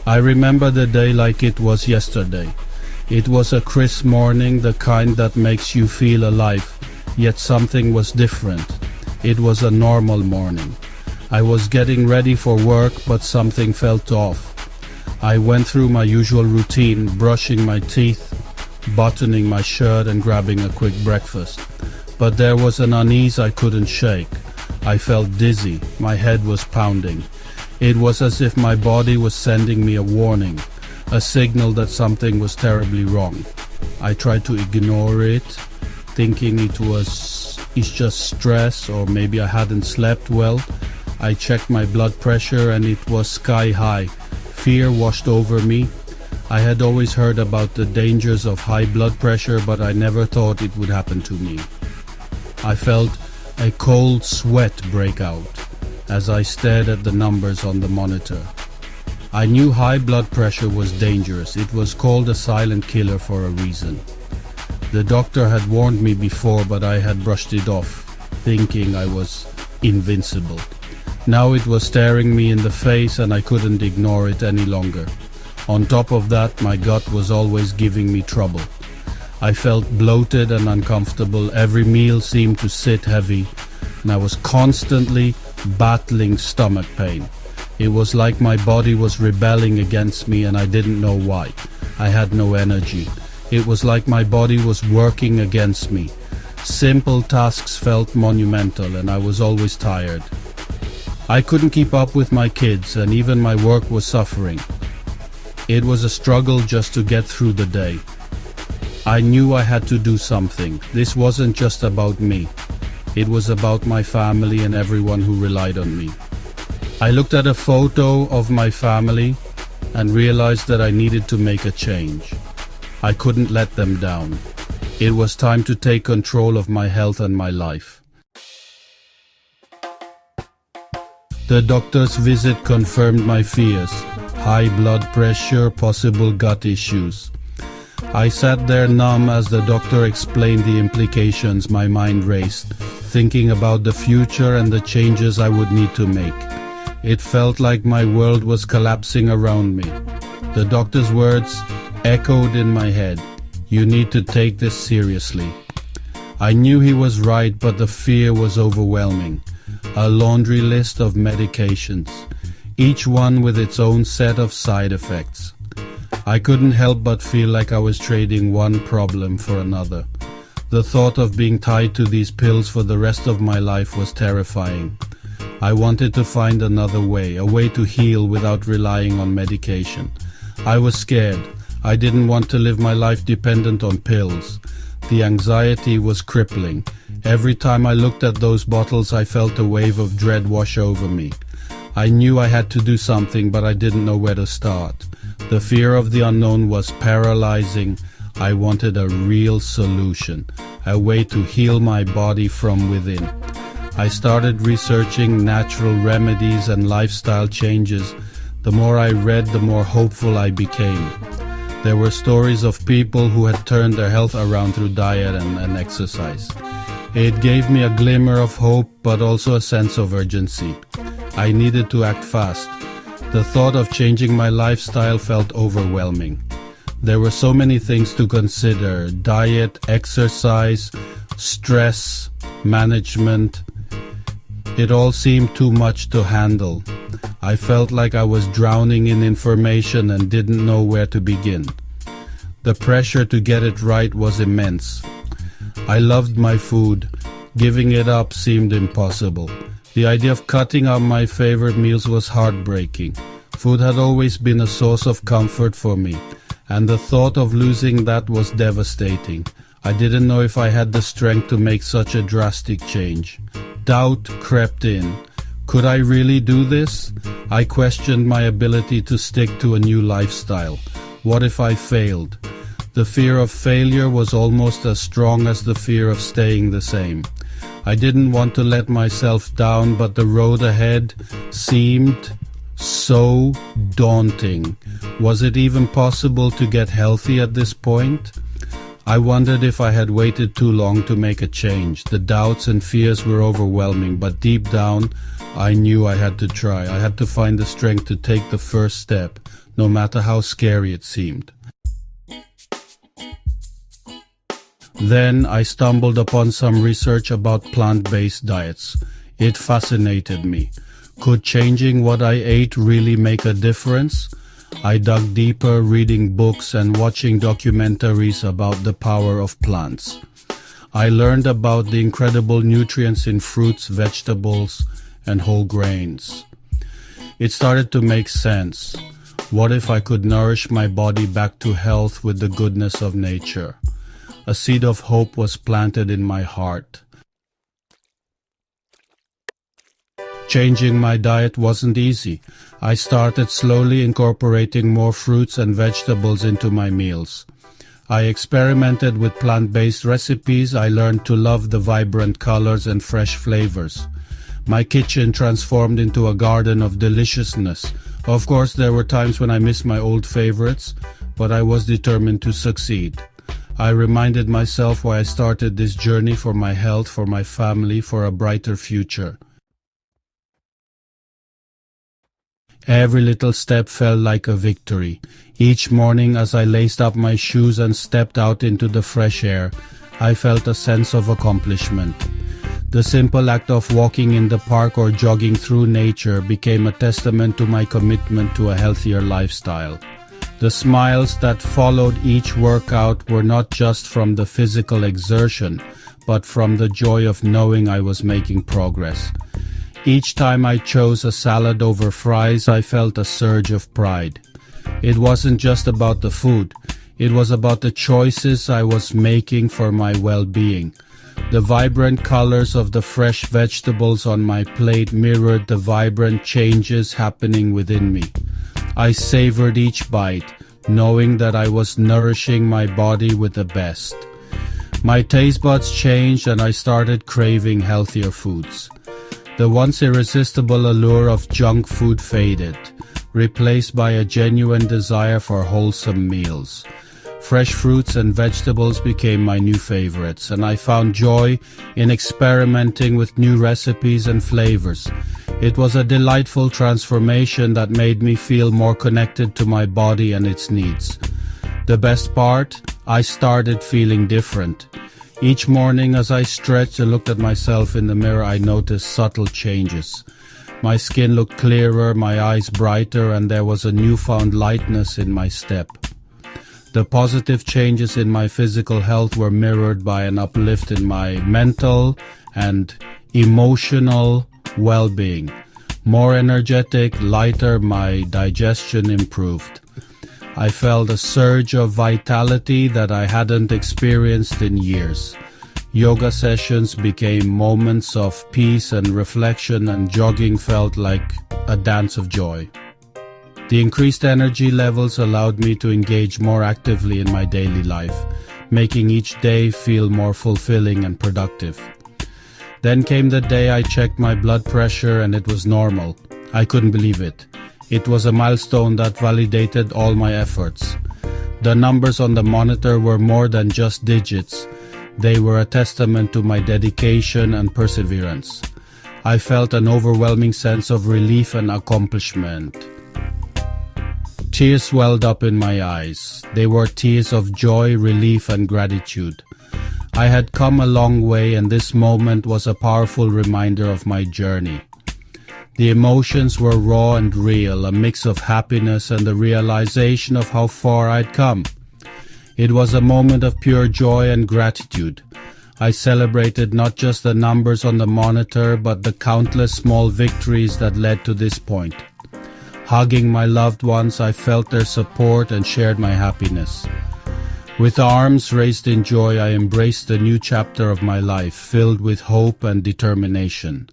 I remember the day like it was yesterday. It was a crisp morning, the kind that makes you feel alive, yet something was different. It was a normal morning. I was getting ready for work, but something felt off. I went through my usual routine, brushing my teeth, buttoning my shirt and grabbing a quick breakfast. But there was an unease I couldn't shake. I felt dizzy, my head was pounding. It was as if my body was sending me a warning, a signal that something was terribly wrong. I tried to ignore it, thinking it's just stress or maybe I hadn't slept well. I checked my blood pressure and it was sky high. Fear washed over me. I had always heard about the dangers of high blood pressure, but I never thought it would happen to me. I felt a cold sweat break out as I stared at the numbers on the monitor. I knew high blood pressure was dangerous. It was called a silent killer for a reason. The doctor had warned me before, but I had brushed it off, thinking I was invincible. Now it was staring me in the face and I couldn't ignore it any longer. On top of that, my gut was always giving me trouble. I felt bloated and uncomfortable. Every meal seemed to sit heavy, and I was constantly battling stomach pain. It was like my body was rebelling against me and I didn't know why. I had no energy. It was like my body was working against me. Simple tasks felt monumental and I was always tired. I couldn't keep up with my kids and even my work was suffering. It was a struggle just to get through the day. I knew I had to do something. This wasn't just about me. It was about my family and everyone who relied on me. I looked at a photo of my family and realized that I needed to make a change. I couldn't let them down. It was time to take control of my health and my life. The doctor's visit confirmed my fears. High blood pressure, possible gut issues. I sat there numb as the doctor explained the implications. My mind raced, thinking about the future and the changes I would need to make. It felt like my world was collapsing around me. The doctor's words echoed in my head. You need to take this seriously. I knew he was right, but the fear was overwhelming. A laundry list of medications, each one with its own set of side effects. I couldn't help but feel like I was trading one problem for another. The thought of being tied to these pills for the rest of my life was terrifying. I wanted to find another way, a way to heal without relying on medication. I was scared. I didn't want to live my life dependent on pills. The anxiety was crippling. Every time I looked at those bottles, I felt a wave of dread wash over me. I knew I had to do something, but I didn't know where to start. The fear of the unknown was paralyzing. I wanted a real solution, a way to heal my body from within. I started researching natural remedies and lifestyle changes. The more I read, the more hopeful I became. There were stories of people who had turned their health around through diet and exercise. It gave me a glimmer of hope, but also a sense of urgency. I needed to act fast. The thought of changing my lifestyle felt overwhelming. There were so many things to consider: diet, exercise, stress, management. It all seemed too much to handle. I felt like I was drowning in information and didn't know where to begin. The pressure to get it right was immense. I loved my food. Giving it up seemed impossible. The idea of cutting out my favorite meals was heartbreaking. Food had always been a source of comfort for me, and the thought of losing that was devastating. I didn't know if I had the strength to make such a drastic change. Doubt crept in. Could I really do this? I questioned my ability to stick to a new lifestyle. What if I failed? The fear of failure was almost as strong as the fear of staying the same. I didn't want to let myself down, but the road ahead seemed so daunting. Was it even possible to get healthy at this point? I wondered if I had waited too long to make a change. The doubts and fears were overwhelming, but deep down, I knew I had to try. I had to find the strength to take the first step, no matter how scary it seemed. Then I stumbled upon some research about plant-based diets. It fascinated me. Could changing what I ate really make a difference? I dug deeper, reading books and watching documentaries about the power of plants. I learned about the incredible nutrients in fruits, vegetables, and whole grains. It started to make sense. What if I could nourish my body back to health with the goodness of nature? A seed of hope was planted in my heart. Changing my diet wasn't easy. I started slowly incorporating more fruits and vegetables into my meals. I experimented with plant-based recipes. I learned to love the vibrant colors and fresh flavors. My kitchen transformed into a garden of deliciousness. Of course, there were times when I missed my old favorites, but I was determined to succeed. I reminded myself why I started this journey: for my health, for my family, for a brighter future. Every little step felt like a victory. Each morning as I laced up my shoes and stepped out into the fresh air, I felt a sense of accomplishment. The simple act of walking in the park or jogging through nature became a testament to my commitment to a healthier lifestyle. The smiles that followed each workout were not just from the physical exertion, but from the joy of knowing I was making progress. Each time I chose a salad over fries, I felt a surge of pride. It wasn't just about the food. It was about the choices I was making for my well-being. The vibrant colors of the fresh vegetables on my plate mirrored the vibrant changes happening within me. I savored each bite, knowing that I was nourishing my body with the best. My taste buds changed and I started craving healthier foods. The once irresistible allure of junk food faded, replaced by a genuine desire for wholesome meals. Fresh fruits and vegetables became my new favorites, and I found joy in experimenting with new recipes and flavors. It was a delightful transformation that made me feel more connected to my body and its needs. The best part, I started feeling different. Each morning as I stretched and looked at myself in the mirror, I noticed subtle changes. My skin looked clearer, my eyes brighter, and there was a newfound lightness in my step. The positive changes in my physical health were mirrored by an uplift in my mental and emotional well-being. More energetic, lighter, my digestion improved. I felt a surge of vitality that I hadn't experienced in years. Yoga sessions became moments of peace and reflection, and jogging felt like a dance of joy. The increased energy levels allowed me to engage more actively in my daily life, making each day feel more fulfilling and productive. Then came the day I checked my blood pressure and it was normal. I couldn't believe it. It was a milestone that validated all my efforts. The numbers on the monitor were more than just digits. They were a testament to my dedication and perseverance. I felt an overwhelming sense of relief and accomplishment. Tears welled up in my eyes. They were tears of joy, relief, and gratitude. I had come a long way, and this moment was a powerful reminder of my journey. The emotions were raw and real, a mix of happiness and the realization of how far I'd come. It was a moment of pure joy and gratitude. I celebrated not just the numbers on the monitor, but the countless small victories that led to this point. Hugging my loved ones, I felt their support and shared my happiness. With arms raised in joy, I embraced a new chapter of my life, filled with hope and determination.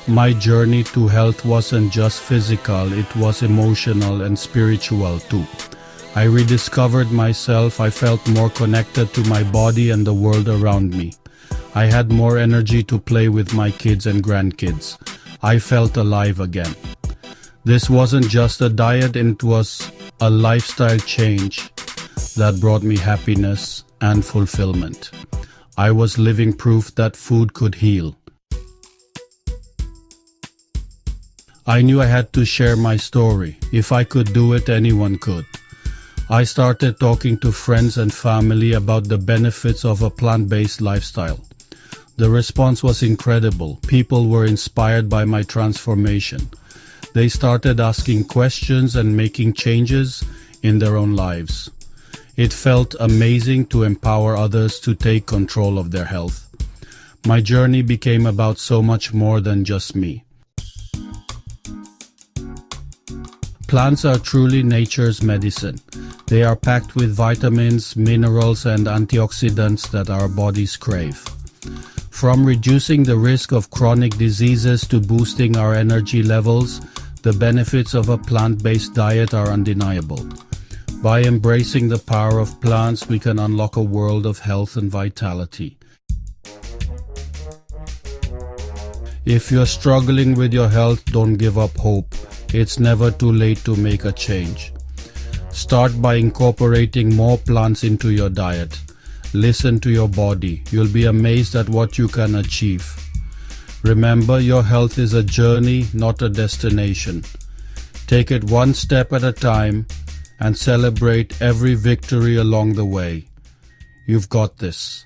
My journey to health wasn't just physical, it was emotional and spiritual too. I rediscovered myself. I felt more connected to my body and the world around me. I had more energy to play with my kids and grandkids. I felt alive again. This wasn't just a diet, it was a lifestyle change that brought me happiness and fulfillment. I was living proof that food could heal. I knew I had to share my story. If I could do it, anyone could. I started talking to friends and family about the benefits of a plant-based lifestyle. The response was incredible. People were inspired by my transformation. They started asking questions and making changes in their own lives. It felt amazing to empower others to take control of their health. My journey became about so much more than just me. Plants are truly nature's medicine. They are packed with vitamins, minerals, and antioxidants that our bodies crave. From reducing the risk of chronic diseases to boosting our energy levels, the benefits of a plant-based diet are undeniable. By embracing the power of plants, we can unlock a world of health and vitality. If you're struggling with your health, don't give up hope. It's never too late to make a change. Start by incorporating more plants into your diet. Listen to your body. You'll be amazed at what you can achieve. Remember, your health is a journey, not a destination. Take it one step at a time and celebrate every victory along the way. You've got this.